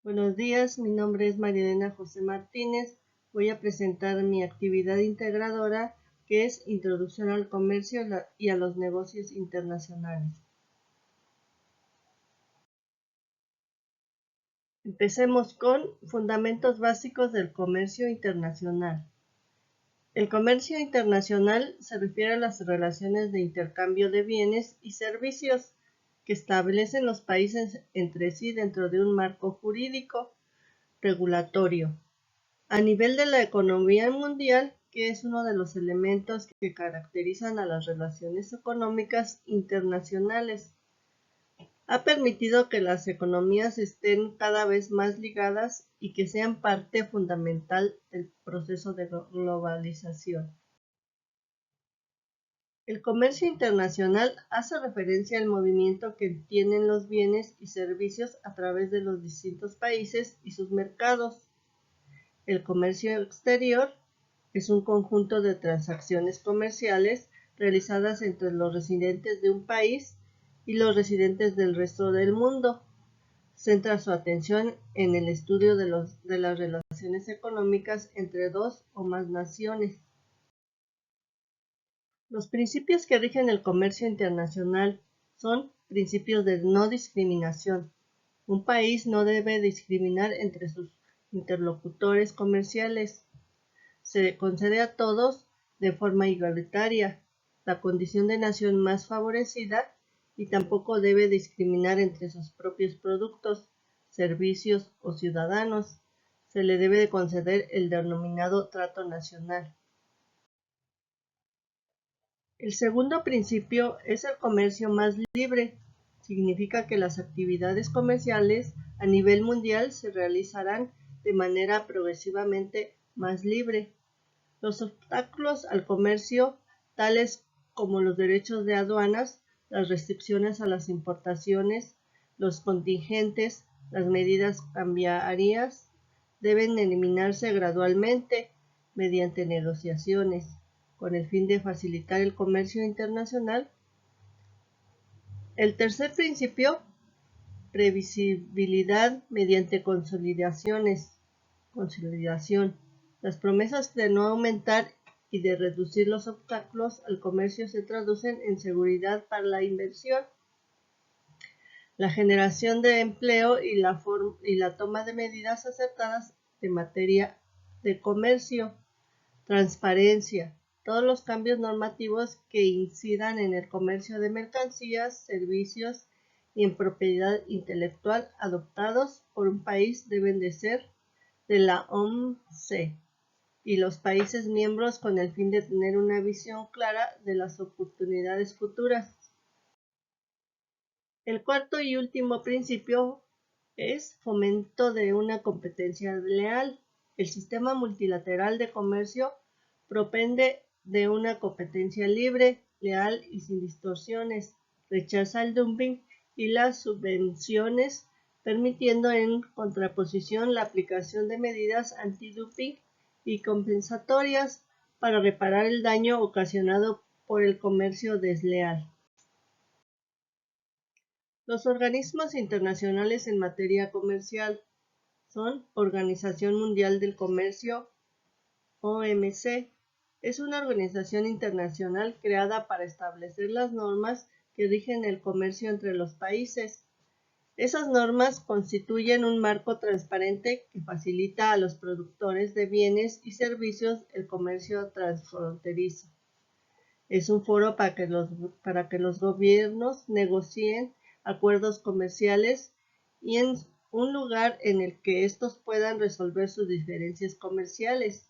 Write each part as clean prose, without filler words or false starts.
Buenos días, mi nombre es Marilena José Martínez. Voy a presentar mi actividad integradora que es Introducción al Comercio y a los Negocios Internacionales. Empecemos con Fundamentos Básicos del Comercio Internacional. El comercio internacional se refiere a las relaciones de intercambio de bienes y servicios que establecen los países entre sí dentro de un marco jurídico regulatorio. A nivel de la economía mundial, que es uno de los elementos que caracterizan a las relaciones económicas internacionales, ha permitido que las economías estén cada vez más ligadas y que sean parte fundamental del proceso de globalización. El comercio internacional hace referencia al movimiento que tienen los bienes y servicios a través de los distintos países y sus mercados. El comercio exterior es un conjunto de transacciones comerciales realizadas entre los residentes de un país y los residentes del resto del mundo. Centra su atención en el estudio de las relaciones económicas entre dos o más naciones. Los principios que rigen el comercio internacional son principios de no discriminación. Un país no debe discriminar entre sus interlocutores comerciales. Se concede a todos de forma igualitaria la condición de nación más favorecida y tampoco debe discriminar entre sus propios productos, servicios o ciudadanos. Se le debe de conceder el denominado trato nacional. El segundo principio es el comercio más libre. Significa que las actividades comerciales a nivel mundial se realizarán de manera progresivamente más libre. Los obstáculos al comercio, tales como los derechos de aduanas, las restricciones a las importaciones, los contingentes, las medidas cambiarias, deben eliminarse gradualmente mediante negociaciones, con el fin de facilitar el comercio internacional. El tercer principio, previsibilidad mediante consolidación. Las promesas de no aumentar y de reducir los obstáculos al comercio se traducen en seguridad para la inversión, la generación de empleo y la toma de medidas acertadas en materia de comercio, transparencia, todos los cambios normativos que incidan en el comercio de mercancías, servicios y en propiedad intelectual adoptados por un país deben de ser de la OMC y los países miembros con el fin de tener una visión clara de las oportunidades futuras. El cuarto y último principio es fomento de una competencia leal. El sistema multilateral de comercio propende de una competencia libre, leal y sin distorsiones. Rechaza el dumping y las subvenciones, permitiendo en contraposición la aplicación de medidas antidumping y compensatorias para reparar el daño ocasionado por el comercio desleal. Los organismos internacionales en materia comercial son Organización Mundial del Comercio, OMC. Es una organización internacional creada para establecer las normas que rigen el comercio entre los países. Esas normas constituyen un marco transparente que facilita a los productores de bienes y servicios el comercio transfronterizo. Es un foro para que los gobiernos negocien acuerdos comerciales y en un lugar en el que estos puedan resolver sus diferencias comerciales.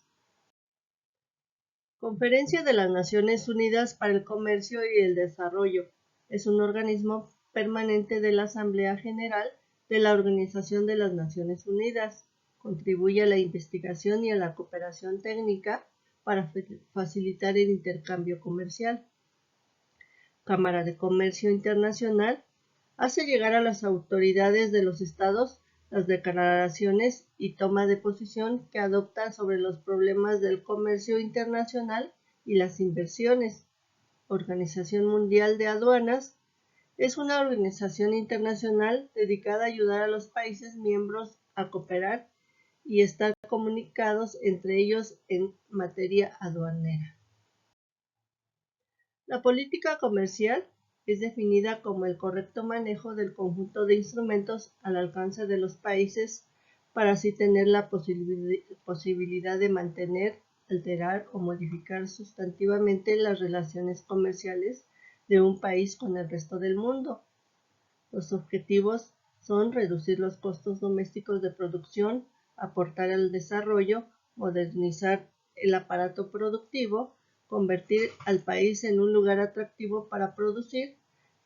Conferencia de las Naciones Unidas para el Comercio y el Desarrollo. Es un organismo permanente de la Asamblea General de la Organización de las Naciones Unidas. Contribuye a la investigación y a la cooperación técnica para facilitar el intercambio comercial. Cámara de Comercio Internacional hace llegar a las autoridades de los estados las declaraciones y toma de posición que adopta sobre los problemas del comercio internacional y las inversiones. Organización Mundial de Aduanas Es una organización internacional dedicada a ayudar a los países miembros a cooperar y estar comunicados entre ellos en materia aduanera. La política comercial es definida como el correcto manejo del conjunto de instrumentos al alcance de los países para así tener la posibilidad de mantener, alterar o modificar sustantivamente las relaciones comerciales de un país con el resto del mundo. Los objetivos son reducir los costos domésticos de producción, aportar al desarrollo, modernizar el aparato productivo, convertir al país en un lugar atractivo para producir,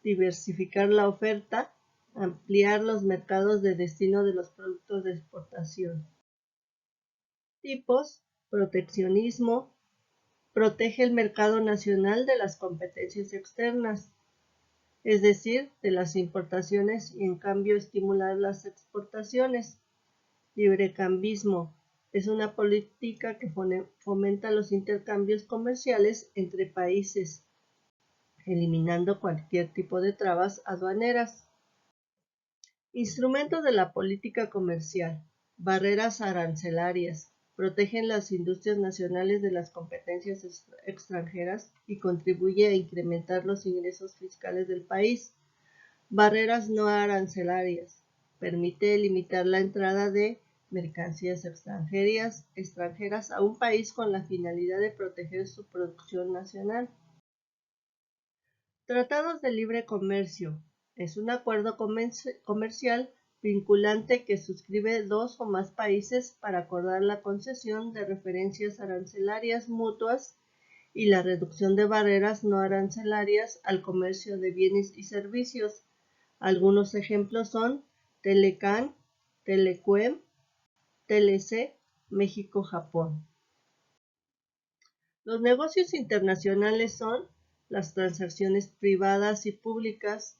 diversificar la oferta, ampliar los mercados de destino de los productos de exportación. Tipos: proteccionismo: protege el mercado nacional de las competencias externas, es decir, de las importaciones, y en cambio estimular las exportaciones. Librecambismo: es una política que fomenta los intercambios comerciales entre países, eliminando cualquier tipo de trabas aduaneras. Instrumentos de la política comercial: barreras arancelarias: protegen las industrias nacionales de las competencias extranjeras y contribuye a incrementar los ingresos fiscales del país. Barreras no arancelarias: permite limitar la entrada de mercancías extranjeras a un país con la finalidad de proteger su producción nacional. Tratados de libre comercio: es un acuerdo comercial vinculante que suscribe dos o más países para acordar la concesión de referencias arancelarias mutuas y la reducción de barreras no arancelarias al comercio de bienes y servicios. Algunos ejemplos son Telecan, Telequem, TLC, México-Japón. Los negocios internacionales son las transacciones privadas y públicas,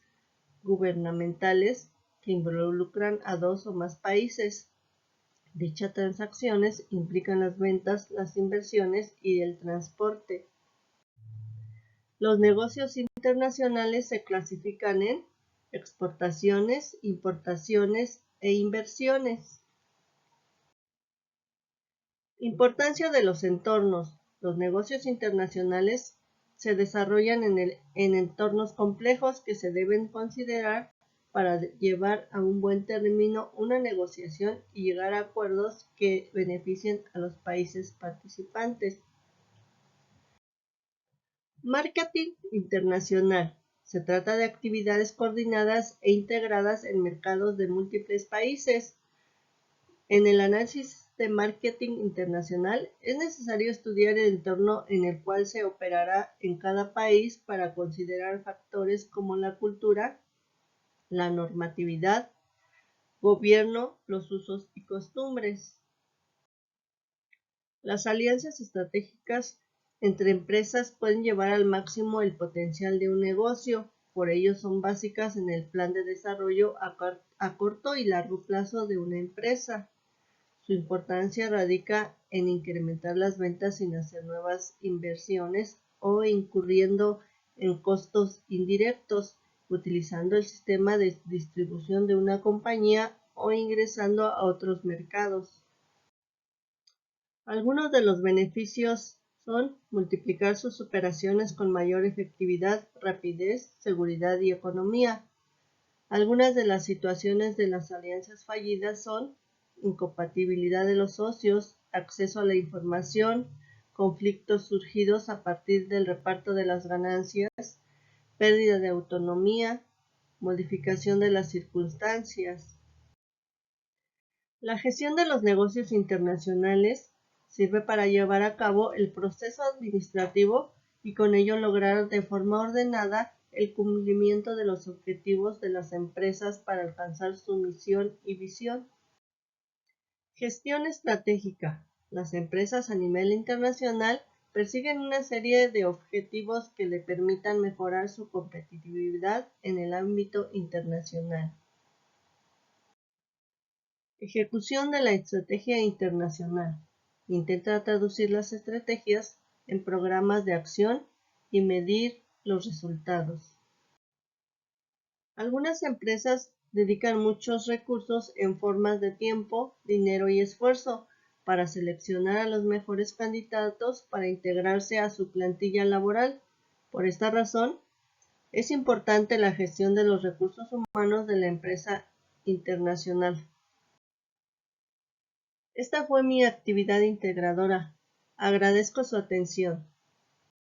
gubernamentales, que involucran a dos o más países. Dichas transacciones implican las ventas, las inversiones y el transporte. Los negocios internacionales se clasifican en exportaciones, importaciones e inversiones. Importancia de los entornos: los negocios internacionales se desarrollan en entornos complejos que se deben considerar para llevar a un buen término una negociación y llegar a acuerdos que beneficien a los países participantes. Marketing internacional: se trata de actividades coordinadas e integradas en mercados de múltiples países. En el análisis de marketing internacional es necesario estudiar el entorno en el cual se operará en cada país para considerar factores como la cultura, la normatividad, gobierno, los usos y costumbres. Las alianzas estratégicas entre empresas pueden llevar al máximo el potencial de un negocio, por ello son básicas en el plan de desarrollo a corto y largo plazo de una empresa. Su importancia radica en incrementar las ventas sin hacer nuevas inversiones o incurriendo en costos indirectos, utilizando el sistema de distribución de una compañía o ingresando a otros mercados. Algunos de los beneficios son multiplicar sus operaciones con mayor efectividad, rapidez, seguridad y economía. Algunas de las situaciones de las alianzas fallidas son incompatibilidad de los socios, acceso a la información, conflictos surgidos a partir del reparto de las ganancias, pérdida de autonomía, modificación de las circunstancias. La gestión de los negocios internacionales sirve para llevar a cabo el proceso administrativo y con ello lograr de forma ordenada el cumplimiento de los objetivos de las empresas para alcanzar su misión y visión. Gestión estratégica: las empresas a nivel internacional persiguen una serie de objetivos que le permitan mejorar su competitividad en el ámbito internacional. Ejecución de la estrategia internacional: intenta traducir las estrategias en programas de acción y medir los resultados. Algunas empresas dedican muchos recursos en formas de tiempo, dinero y esfuerzo para seleccionar a los mejores candidatos para integrarse a su plantilla laboral. Por esta razón, es importante la gestión de los recursos humanos de la empresa internacional. Esta fue mi actividad integradora. Agradezco su atención.